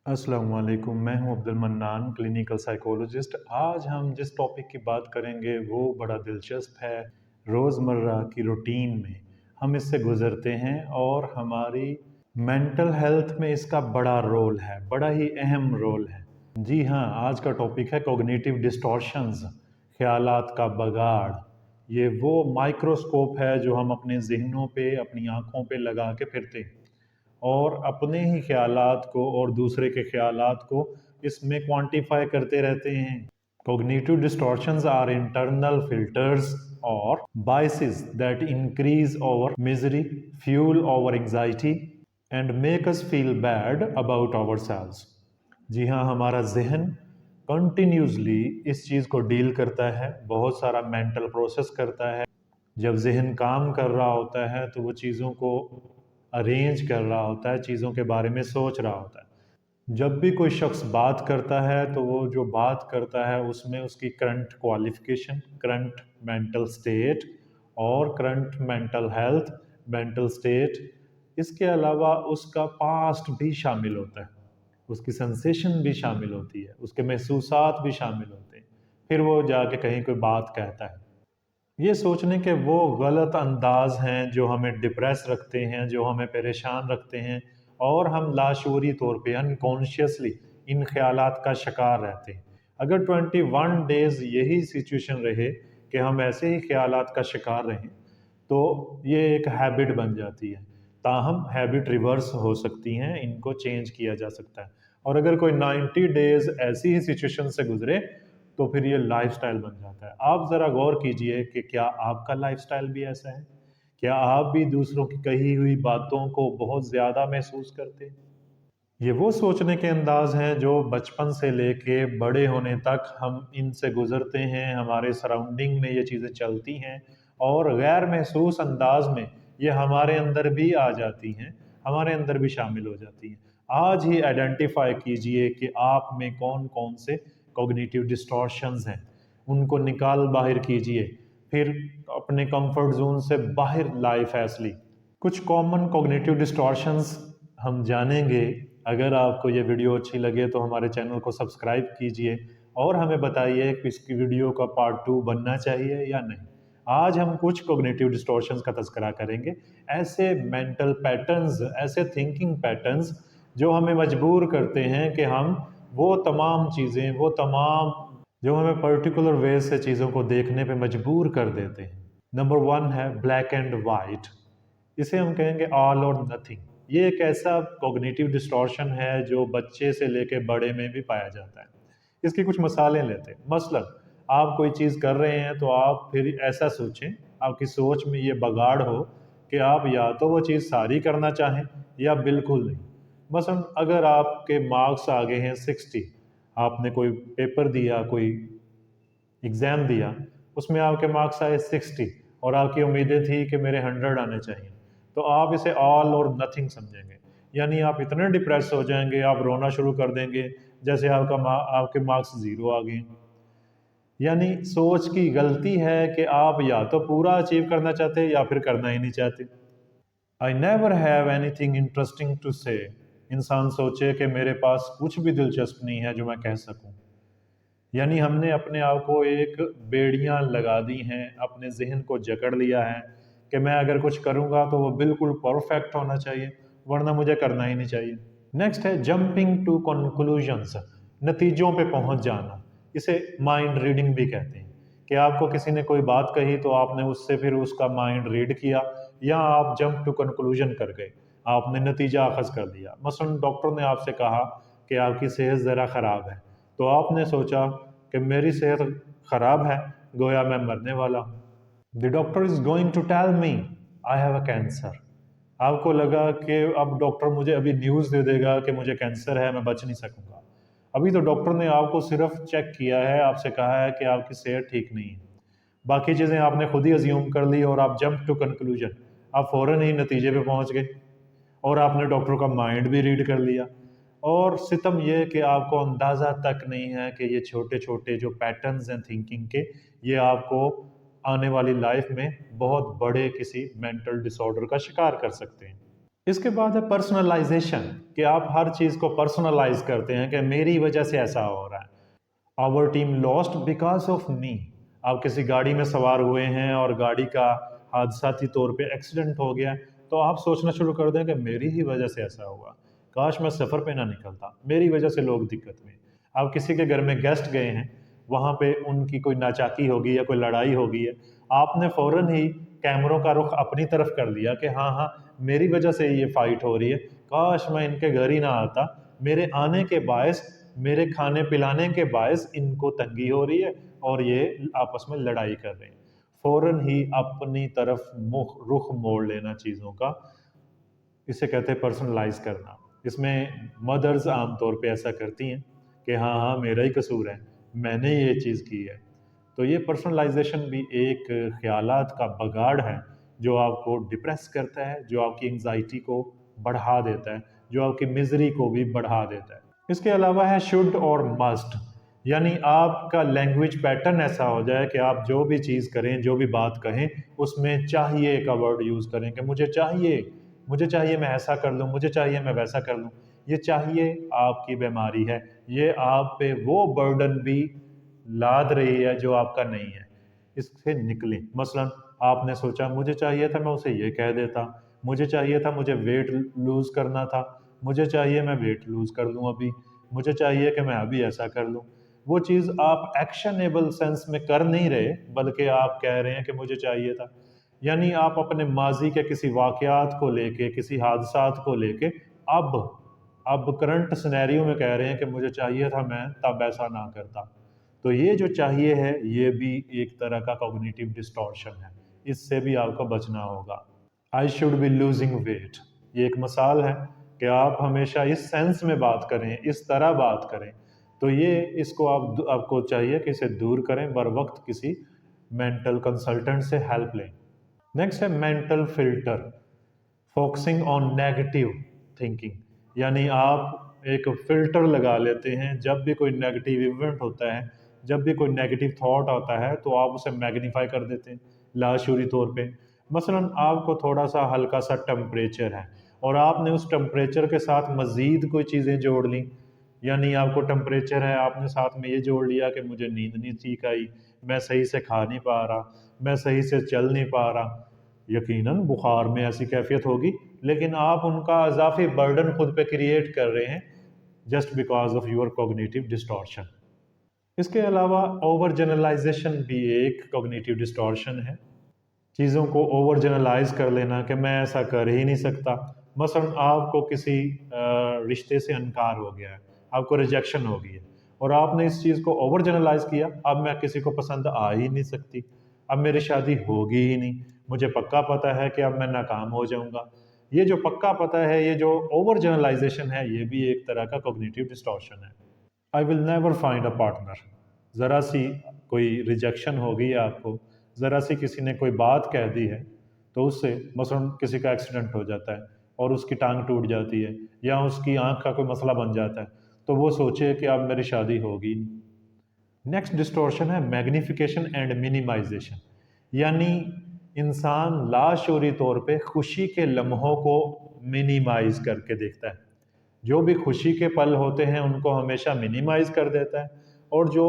अस्सलाम वालेकुम। मैं हूं अब्दुल मन्नान, क्लिनिकल साइकोलॉजिस्ट। आज हम जिस टॉपिक की बात करेंगे वो बड़ा दिलचस्प है। रोज़मर्रा की रूटीन में हम इससे गुज़रते हैं और हमारी मेंटल हेल्थ में इसका बड़ा रोल है, बड़ा ही अहम रोल है। जी हाँ, आज का टॉपिक है कॉग्निटिव डिस्टॉर्शंस, ख़यालात का बगाड़। ये वो माइक्रोस्कोप है जो हम अपने ज़हनों पे, अपनी आँखों पे लगा के फिरते हैं और अपने ही ख्यालात को और दूसरे के ख्यालात को इसमें क्वांटिफाई करते रहते हैं। Cognitive distortions are internal filters और biases that increase our misery, fuel our anxiety and make us feel bad about ourselves। जी हाँ, हमारा जहन कंटिन्यूसली इस चीज़ को डील करता है, बहुत सारा मेंटल प्रोसेस करता है। जब ज़हन काम कर रहा होता है तो वो चीज़ों को अरेंज कर रहा होता है, चीज़ों के बारे में सोच रहा होता है। जब भी कोई शख्स बात करता है तो वो जो बात करता है उसमें उसकी current qualification, current mental state और current mental health, mental state, इसके अलावा उसका पास्ट भी शामिल होता है, उसकी सेंसेशन भी शामिल होती है, उसके महसूसात भी शामिल होते हैं। फिर वो जाके कहीं कोई बात कहता है। ये सोचने के वो गलत अंदाज हैं जो हमें डिप्रेस रखते हैं, जो हमें परेशान रखते हैं और हम लाशऊरी तौर पे अनकॉन्शियसली इन ख्यालात का शिकार रहते हैं। अगर 21 डेज़ यही सिचुएशन रहे कि हम ऐसे ही ख्यालात का शिकार रहें, तो ये एक हैबिट बन जाती है। ताहम हैबिट रिवर्स हो सकती हैं, इनको चेंज किया जा सकता है। और अगर कोई 90 डेज़ ऐसी ही सिचुएशन से गुज़रे, तो फिर ये लाइफ़स्टाइल बन जाता है। आप ज़रा गौर कीजिए कि क्या आपका लाइफ़स्टाइल भी ऐसा है? क्या आप भी दूसरों की कही हुई बातों को बहुत ज़्यादा महसूस करते हैं? ये वो सोचने के अंदाज हैं जो बचपन से लेके बड़े होने तक हम इनसे गुजरते हैं, हमारे सराउंडिंग में ये चीज़ें चलती हैं और गैर महसूस अंदाज में ये हमारे अंदर भी आ जाती हैं, हमारे अंदर भी शामिल हो जाती हैं। आज ही आइडेंटिफाई कीजिए कि आप में कौन कौन से कॉग्निटिव डिस्टॉर्शंस हैं, उनको निकाल बाहर कीजिए, फिर अपने कंफर्ट जोन से बाहर लाए फैसले। कुछ कॉमन कॉग्निटिव डिस्टॉर्शंस हम जानेंगे। अगर आपको ये वीडियो अच्छी लगे तो हमारे चैनल को सब्सक्राइब कीजिए और हमें बताइए कि इसकी वीडियो का पार्ट 2 बनना चाहिए या नहीं। आज हम कुछ कॉग्निटिव डिस्टॉर्शंस का तज़किरा करेंगे, ऐसे मेंटल पैटर्न्स, ऐसे थिंकिंग पैटर्न्स जो हमें मजबूर करते हैं कि हम वो तमाम चीज़ें, वो तमाम जो हमें पर्टिकुलर वे से चीज़ों को देखने पे मजबूर कर देते हैं। नंबर 1 है ब्लैक एंड वाइट। इसे हम कहेंगे ऑल और नथिंग। ये एक ऐसा कॉग्निटिव डिस्टॉर्शन है जो बच्चे से लेके बड़े में भी पाया जाता है। इसकी कुछ मिसालें लेते हैं। मसलन आप कोई चीज़ कर रहे हैं तो आप फिर ऐसा सोचें, आपकी सोच में ये बगाड़ हो कि आप या तो वो चीज़ सारी करना चाहें या बिल्कुल नहीं। मसलन अगर आपके मार्क्स आ गए हैं 60, आपने कोई पेपर दिया, कोई एग्ज़ाम दिया, उसमें आपके मार्क्स आए 60 और आपकी उम्मीदें थी कि मेरे 100 आने चाहिए, तो आप इसे ऑल और नथिंग समझेंगे। यानी आप इतने डिप्रेस हो जाएंगे, आप रोना शुरू कर देंगे जैसे आपके मार्क्स ज़ीरो आ गए। यानी सोच की गलती है कि आप या तो पूरा अचीव करना चाहते हैं या फिर करना ही नहीं चाहते। I never have anything interesting to say. इंसान सोचे कि मेरे पास कुछ भी दिलचस्प नहीं है जो मैं कह सकूं। यानी हमने अपने आप को एक बेड़ियां लगा दी हैं, अपने जहन को जकड़ लिया है कि मैं अगर कुछ करूंगा तो वो बिल्कुल परफेक्ट होना चाहिए, वरना मुझे करना ही नहीं चाहिए। नेक्स्ट है जंपिंग टू कंक्लूजन्स, नतीजों पे पहुंच जाना। इसे माइंड रीडिंग भी कहते हैं कि आपको किसी ने कोई बात कही तो आपने उससे फिर उसका माइंड रीड किया या आप जंप टू कंक्लूजन कर गए, आपने नतीजा अखज़ कर दिया। मसलन डॉक्टर ने आपसे कहा कि आपकी सेहत ज़रा ख़राब है, तो आपने सोचा कि मेरी सेहत ख़राब है, गोया मैं मरने वाला हूँ। The doctor is going to tell me I have a cancer. आपको लगा कि अब डॉक्टर मुझे अभी न्यूज़ दे देगा कि मुझे कैंसर है, मैं बच नहीं सकूंगा। अभी तो डॉक्टर ने आपको सिर्फ चेक किया है, आपसे कहा है कि आपकी सेहत ठीक नहीं है। बाकी चीज़ें आपने खुद ही अज्यूम कर ली और आप जंप टू कंक्लूजन, आप फ़ौरन ही नतीजे पे पहुंच गए और आपने डॉक्टर का माइंड भी रीड कर लिया। और सितम ये कि आपको अंदाज़ा तक नहीं है कि ये छोटे छोटे जो पैटर्न्स हैं थिंकिंग के, ये आपको आने वाली लाइफ में बहुत बड़े किसी मेंटल डिसऑर्डर का शिकार कर सकते हैं। इसके बाद है पर्सनलाइजेशन, कि आप हर चीज़ को पर्सनलाइज करते हैं कि मेरी वजह से ऐसा हो रहा है। Our team lost because of me. आप किसी गाड़ी में सवार हुए हैं और गाड़ी का हादसाती तौर पे एक्सीडेंट हो गया, तो आप सोचना शुरू कर दें कि मेरी ही वजह से ऐसा हुआ, काश मैं सफ़र पे ना निकलता, मेरी वजह से लोग दिक्कत में। आप किसी के घर में गेस्ट गए हैं, वहाँ पे उनकी कोई नाचाकी होगी या कोई लड़ाई होगी है, आपने फ़ौरन ही कैमरों का रुख अपनी तरफ कर लिया कि हाँ हाँ, मेरी वजह से ये फाइट हो रही है, काश मैं इनके घर ही ना आता, मेरे आने के बायस, मेरे खाने पिलाने के बायस इनको तंगी हो रही है और ये आपस में लड़ाई कर रहे हैं। फ़ौरन ही अपनी तरफ मुख रुख मोड़ लेना चीज़ों का, इसे कहते हैं पर्सनलाइज करना। इसमें मदर्स आमतौर पे ऐसा करती हैं कि हाँ हाँ, मेरा ही कसूर है, मैंने ये चीज़ की है। तो ये पर्सनलाइजेशन भी एक ख्यालात का बगाड़ है, जो आपको डिप्रेस करता है, जो आपकी एंग्जाइटी को बढ़ा देता है, जो आपकी मिजरी को भी बढ़ा देता है। इसके अलावा है शुड और मस्ट, यानी आपका लैंग्वेज पैटर्न ऐसा हो जाए कि आप जो भी चीज़ करें, जो भी बात कहें, उसमें चाहिए का वर्ड यूज़ करें कि मुझे चाहिए मैं ऐसा कर लूँ, मुझे चाहिए मैं वैसा कर लूँ। ये चाहिए आपकी बीमारी है, ये आप पे वो बर्डन भी लाद रही है जो आपका नहीं है। इससे निकलें। मसलन आपने सोचा मुझे चाहिए था मैं उसे ये कह देता, मुझे चाहिए था मुझे वेट लूज़ करना था, मुझे चाहिए मैं वेट लूज़ कर लूँ अभी, मुझे चाहिए कि मैं अभी ऐसा कर लूँ। वो चीज़ आप एक्शनेबल सेंस में कर नहीं रहे, बल्कि आप कह रहे हैं कि मुझे चाहिए था। यानी आप अपने माज़ी के किसी वाक़यात को लेके, किसी हादसात को लेके अब अब करंट सिनेरियो में कह रहे हैं कि मुझे चाहिए था मैं तब ऐसा ना करता। तो ये जो चाहिए है, ये भी एक तरह का कॉग्निटिव डिस्टॉर्शन है, इससे भी आपको बचना होगा। I should be losing weight, ये एक मिसाल है कि आप हमेशा इस सेंस में बात करें, इस तरह बात करें, तो ये इसको आपको चाहिए कि इसे दूर करें, बर वक्त किसी मेंटल कंसल्टेंट से हेल्प लें। नेक्स्ट है mental filter, focusing on negative thinking, यानी आप एक फ़िल्टर लगा लेते हैं, जब भी कोई नेगेटिव इवेंट होता है, जब भी कोई नेगेटिव थॉट आता है, तो आप उसे मैग्नीफाई कर देते हैं लाशूरी तौर पे। मसलन आपको थोड़ा-सा हल्का-सा टेम्परेचर है और आपने उस टेम्परेचर के साथ मज़ीद कोई चीज़ें जोड़ लीं, यानी आपको टेम्परेचर है, आपने साथ में ये जोड़ लिया कि मुझे नींद नहीं ठीक आई, मैं सही से खा नहीं पा रहा, मैं सही से चल नहीं पा रहा। यकीनन बुखार में ऐसी कैफियत होगी, लेकिन आप उनका इजाफी बर्डन खुद पे क्रिएट कर रहे हैं just because of your cognitive distortion. इसके अलावा ओवर जनरलाइजेशन भी एक कॉग्निटिव डिस्टॉर्शन है, चीज़ों को ओवर जनरलाइज कर लेना कि मैं ऐसा कर ही नहीं सकता। मसलन आपको किसी रिश्ते से इनकार हो गया है, आपको रिजेक्शन हो गई है और आपने इस चीज़ को ओवर जनरलाइज किया, अब मैं किसी को पसंद आ ही नहीं सकती, अब मेरी शादी होगी ही नहीं, मुझे पक्का पता है कि अब मैं नाकाम हो जाऊंगा। ये जो पक्का पता है, ये जो ओवर जनरलाइजेशन है, ये भी एक तरह का कॉग्निटिव डिस्टॉर्शन है। I will never find a partner, ज़रा सी कोई रिजेक्शन हो गई है आपको, ज़रा सी किसी ने कोई बात कह दी है, तो उससे मसलन किसी का एक्सीडेंट हो जाता है और उसकी टांग टूट जाती है या उसकी आंख का कोई मसला बन जाता है, तो वो सोचे कि अब मेरी शादी होगी नहीं। नेक्स्ट डिस्टॉर्शन है मैग्निफिकेशन एंड मिनिमाइजेशन, यानी इंसान लाशऊरी तौर पे खुशी के लम्हों को मिनिमाइज करके देखता है। जो भी खुशी के पल होते हैं उनको हमेशा मिनिमाइज कर देता है, और जो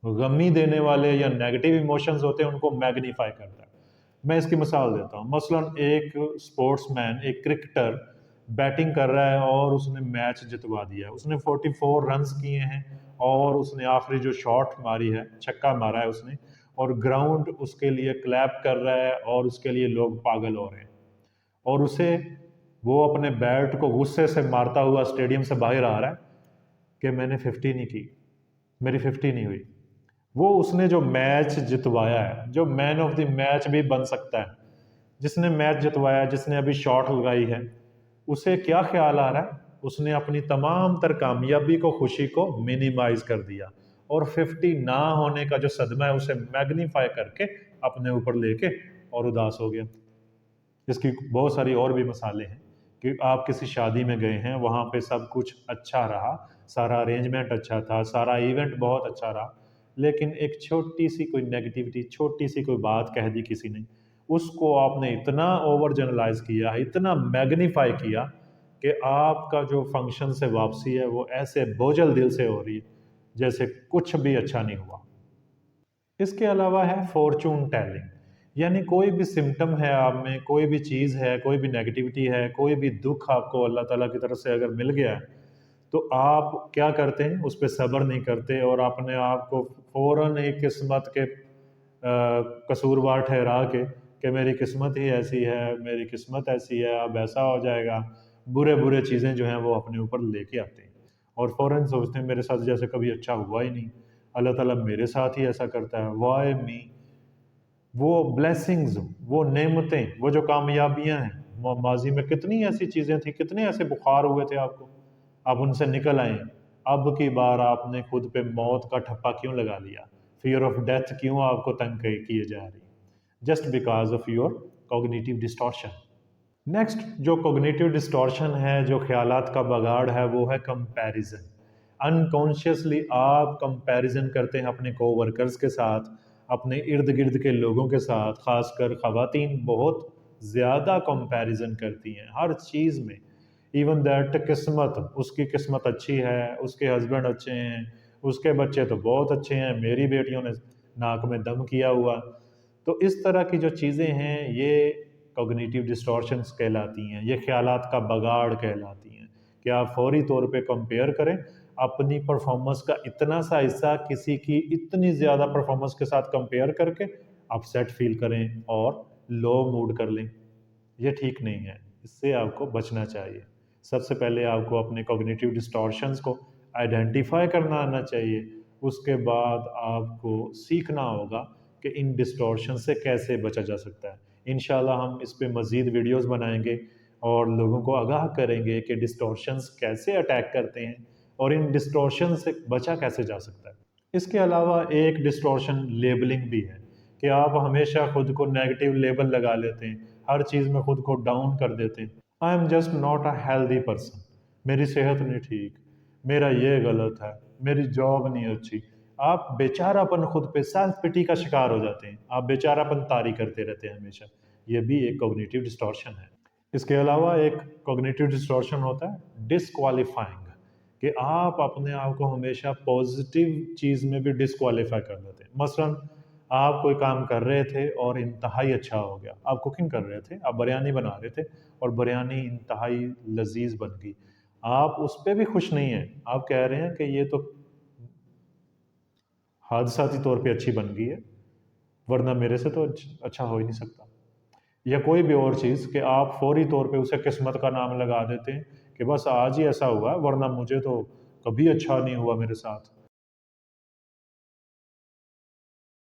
गमी देने वाले या नेगेटिव इमोशंस होते हैं उनको मैग्नीफाई करता है। मैं इसकी मिसाल देता हूँ। मसलन एक स्पोर्ट्समैन, एक क्रिकेटर बैटिंग कर रहा है और उसने मैच जितवा दिया है, उसने 44 रन्स किए हैं और उसने आखिरी जो शॉट मारी है, छक्का मारा है उसने, और ग्राउंड उसके लिए क्लैप कर रहा है और उसके लिए लोग पागल हो रहे हैं, और उसे, वो अपने बैट को गुस्से से मारता हुआ स्टेडियम से बाहर आ रहा है कि मैंने 50 नहीं की, मेरी 50 नहीं हुई। वो उसने जो मैच जितवाया है, जो मैन ऑफ द मैच भी बन सकता है, जिसने मैच जितवाया, जिसने अभी शॉट लगाई है, उसे क्या ख्याल आ रहा है, उसने अपनी तमाम तर कामयाबी को, खुशी को मिनिमाइज कर दिया और 50 ना होने का जो सदमा है उसे मैग्नीफाई करके अपने ऊपर लेके और उदास हो गया। इसकी बहुत सारी और भी मिसालें हैं कि आप किसी शादी में गए हैं, वहाँ पे सब कुछ अच्छा रहा, सारा अरेंजमेंट अच्छा था, सारा इवेंट बहुत अच्छा रहा, लेकिन एक छोटी सी कोई नेगेटिविटी, छोटी सी कोई बात कह दी किसी ने, उसको आपने इतना ओवर जनरलाइज किया, इतना मैग्नीफाई किया कि आपका जो फंक्शन से वापसी है वो ऐसे बोझल दिल से हो रही है जैसे कुछ भी अच्छा नहीं हुआ। इसके अलावा है फॉर्चून टेलिंग, यानी कोई भी सिम्टम है आप में, कोई भी चीज़ है, कोई भी नेगेटिविटी है, कोई भी दुख आपको अल्लाह ताला की तरफ से अगर मिल गया है, तो आप क्या करते हैं, उस पर सब्र नहीं करते और अपने आप को फ़ौरन एक किस्मत के कसूरवार ठहरा के मेरी किस्मत ही ऐसी है, मेरी किस्मत ऐसी है, अब ऐसा हो जाएगा, बुरे बुरे चीज़ें जो हैं वो अपने ऊपर लेके आते हैं और फ़ौरन सोचते हैं मेरे साथ जैसे कभी अच्छा हुआ ही नहीं, अल्लाह ताला मेरे साथ ही ऐसा करता है, वाई मी। वो ब्लेसिंग्स, वो नेमतें, वो जो कामयाबियाँ हैं, माजी में कितनी ऐसी चीज़ें थी, कितने ऐसे बुखार हुए थे आपको, आप उनसे निकल आए। अब की बार आपने खुद पे मौत का ठप्पा क्यों लगा लिया, फियर ऑफ डेथ क्यों आपको तंग किए जा रही, just because of your cognitive distortion. Next जो कॉग्निटिव डिस्टॉर्शन है, जो ख्यालात का बगाड़ है, वो है कंपैरिजन। अनकॉन्शियसली आप कंपैरिजन करते हैं अपने कोवर्कर्स के साथ, अपने इर्द गिर्द के लोगों के साथ, खासकर ख़वातीन बहुत ज़्यादा कंपैरिजन करती हैं हर चीज़ में। इवन दैट किस्मत, उसकी किस्मत अच्छी है, उसके हस्बैंड अच्छे हैं, उसके बच्चे तो बहुत अच्छे हैं, मेरी बेटियों ने नाक में दम किया हुआ। तो इस तरह की जो चीज़ें हैं ये कॉग्निटिव डिस्टॉर्शंस कहलाती हैं, ये ख्यालात का बगाड़ कहलाती हैं कि आप फौरी तौर पे कंपेयर करें अपनी परफॉर्मेंस का इतना सा हिस्सा किसी की इतनी ज़्यादा परफॉर्मेंस के साथ कंपेयर करके अपसेट फील करें और लो मूड कर लें। ये ठीक नहीं है, इससे आपको बचना चाहिए। सबसे पहले आपको अपने कॉग्निटिव डिस्टॉर्शंस को आइडेंटिफाई करना आना चाहिए, उसके बाद आपको सीखना होगा कि इन डिस्टॉर्शन से कैसे बचा जा सकता है। इंशाल्लाह हम इस पे मज़ीद वीडियोस बनाएंगे और लोगों को आगाह करेंगे कि डिस्टॉर्शंस कैसे अटैक करते हैं और इन डिस्टॉर्शन से बचा कैसे जा सकता है। इसके अलावा एक डिस्टॉर्शन लेबलिंग भी है कि आप हमेशा खुद को नेगेटिव लेबल लगा लेते हैं, हर चीज़ में खुद को डाउन कर देते हैं। I am just not a healthy person, मेरी सेहत नहीं ठीक, मेरा ये गलत है, मेरी जॉब नहीं अच्छी। आप बेचारापन खुद पे सेल्फ पिटी का शिकार हो जाते हैं, आप बेचारापन तारी करते रहते हैं हमेशा। ये भी एक कॉग्निटिव डिस्टॉर्शन है। इसके अलावा एक कॉग्निटिव डिस्टॉर्शन होता है डिसक्वालीफाइंग, कि आप अपने आप को हमेशा पॉजिटिव चीज़ में भी डिसक्वालीफाई कर लेते हैं। मसलन आप कोई काम कर रहे थे और इंतहाई अच्छा हो गया, आप कुकिंग कर रहे थे, आप बिरयानी बना रहे थे और बिरयानी इंतहाई लजीज बन गई, आप उस पर भी खुश नहीं हैं, आप कह रहे हैं कि ये तो हादसाती तौर पे अच्छी बन गई है, वरना मेरे से तो अच्छा हो ही नहीं सकता। या कोई भी और चीज़ कि आप फौरी तौर पे उसे किस्मत का नाम लगा देते हैं कि बस आज ही ऐसा हुआ है, वरना मुझे तो कभी अच्छा नहीं हुआ मेरे साथ।